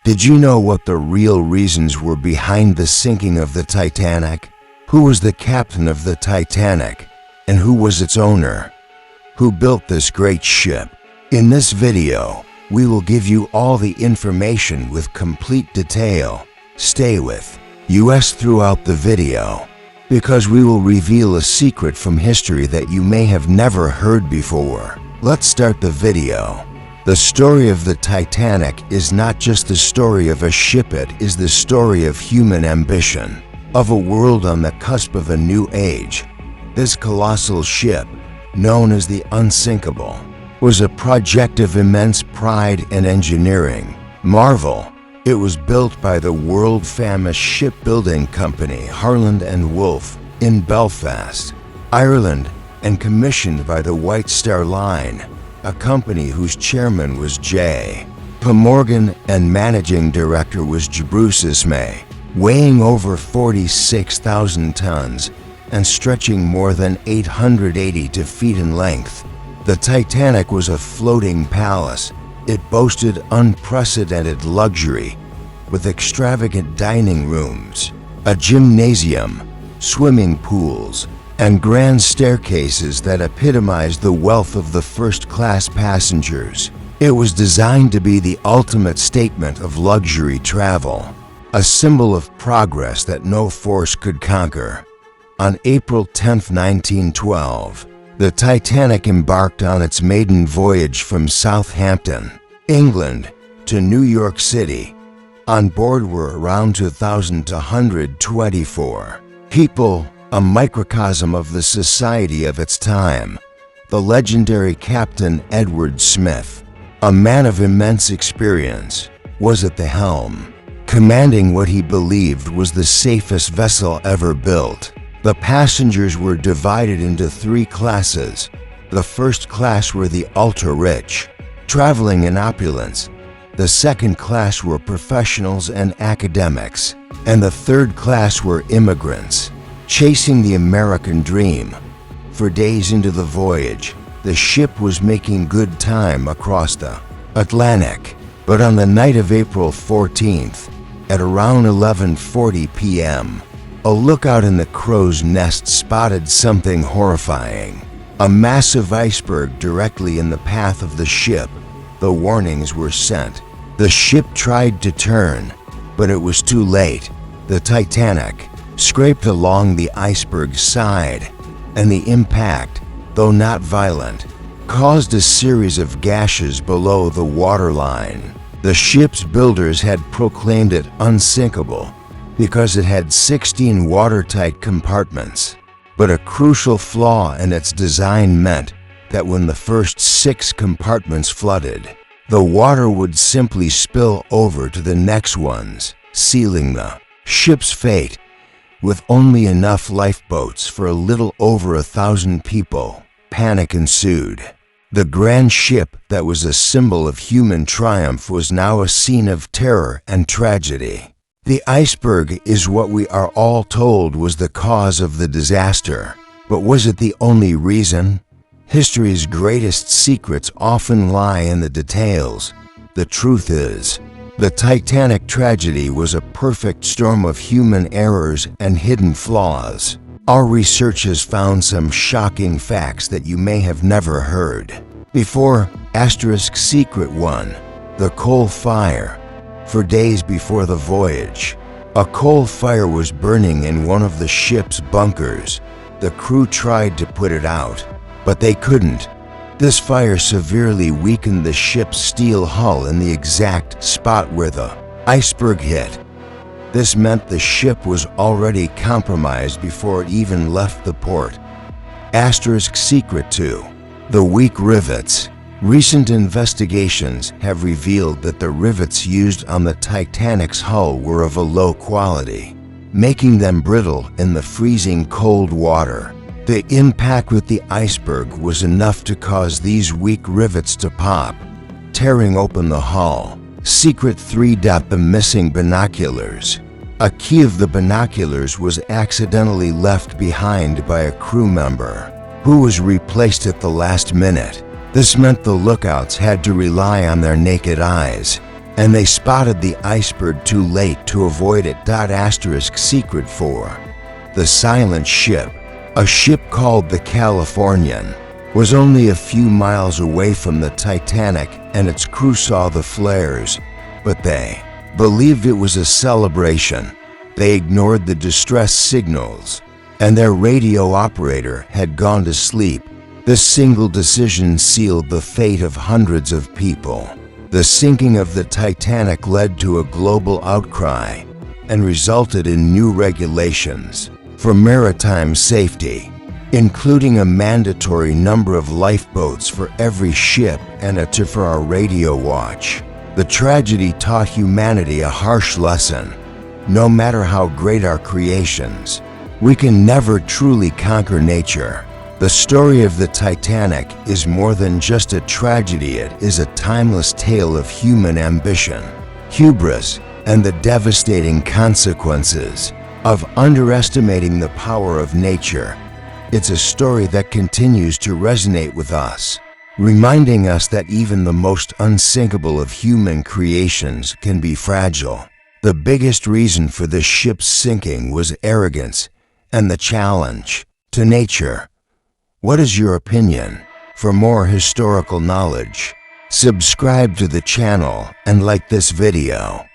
Did you know what the real reasons were behind the sinking of the Titanic? Who was the captain of the Titanic? And who was its owner? Who built this great ship? In this video, we will give you all the information with complete detail. Stay with us throughout the video, because we will reveal a secret from history that you may have never heard before. Let's start the video. The story of the Titanic is not just the story of a ship, it is the story of human ambition, of a world on the cusp of a new age. This colossal ship, known as the Unsinkable, was a project of immense pride and engineering marvel. It was built by the world-famous shipbuilding company Harland and Wolff in Belfast, Ireland, and commissioned by the White Star Line, a company whose chairman was J. P. Morgan and managing director was Bruce Ismay. Weighing over 46,000 tons and stretching more than 882 feet in length, the Titanic was a floating palace. It boasted unprecedented luxury, with extravagant dining rooms, a gymnasium, swimming pools, and grand staircases that epitomized the wealth of the first-class passengers. It was designed to be the ultimate statement of luxury travel, a symbol of progress that no force could conquer. On April 10, 1912, the Titanic embarked on its maiden voyage from Southampton, England, to New York City. On board were around 2,224 people, a microcosm of the society of its time. The legendary Captain Edward Smith, a man of immense experience, was at the helm, commanding what he believed was the safest vessel ever built. The passengers were divided into three classes. The first class were the ultra-rich, traveling in opulence. The second class were professionals and academics. And the third class were immigrants, chasing the American dream. For days into the voyage, the ship was making good time across the Atlantic. But on the night of April 14th, at around 11:40 p.m., a lookout in the crow's nest spotted something horrifying. A massive iceberg directly in the path of the ship. The warnings were sent. The ship tried to turn, but it was too late. The Titanic scraped along the iceberg's side, and the impact, though not violent, caused a series of gashes below the waterline. The ship's builders had proclaimed it unsinkable because it had 16 watertight compartments. But a crucial flaw in its design meant that when the first 6 compartments flooded, the water would simply spill over to the next ones, sealing the ship's fate. With only enough lifeboats for a little over 1,000 people, panic ensued. The grand ship that was a symbol of human triumph was now a scene of terror and tragedy. The iceberg is what we are all told was the cause of the disaster. But was it the only reason? History's greatest secrets often lie in the details. The truth is, the Titanic tragedy was a perfect storm of human errors and hidden flaws. Our research has found some shocking facts that you may have never heard before. Secret 1. The coal fire. For days before the voyage, a coal fire was burning in one of the ship's bunkers. The crew tried to put it out, but they couldn't. This fire severely weakened the ship's steel hull in the exact spot where the iceberg hit. This meant the ship was already compromised before it even left the port. Secret 2. The weak rivets. Recent investigations have revealed that the rivets used on the Titanic's hull were of a low quality, making them brittle in the freezing cold water. The impact with the iceberg was enough to cause these weak rivets to pop, tearing open the hull. Secret 3. The missing binoculars. A key of the binoculars was accidentally left behind by a crew member, who was replaced at the last minute. This meant the lookouts had to rely on their naked eyes. and they spotted the iceberg too late to avoid it. Secret 4. The silent ship. A ship called the Californian was only a few miles away from the Titanic, and its crew saw the flares, but they believed it was a celebration. They ignored the distress signals, and their radio operator had gone to sleep. This single decision sealed the fate of hundreds of people. The sinking of the Titanic led to a global outcry and resulted in new regulations for maritime safety, including a mandatory number of lifeboats for every ship and a 24-hour radio watch. The tragedy taught humanity a harsh lesson. No matter how great our creations, we can never truly conquer nature. The story of the Titanic is more than just a tragedy. It is a timeless tale of human ambition, hubris, and the devastating consequences of underestimating the power of nature. It's a story that continues to resonate with us, reminding us that even the most unsinkable of human creations can be fragile. The biggest reason for the ship's sinking was arrogance and the challenge to nature. What is your opinion? For more historical knowledge, subscribe to the channel and like this video.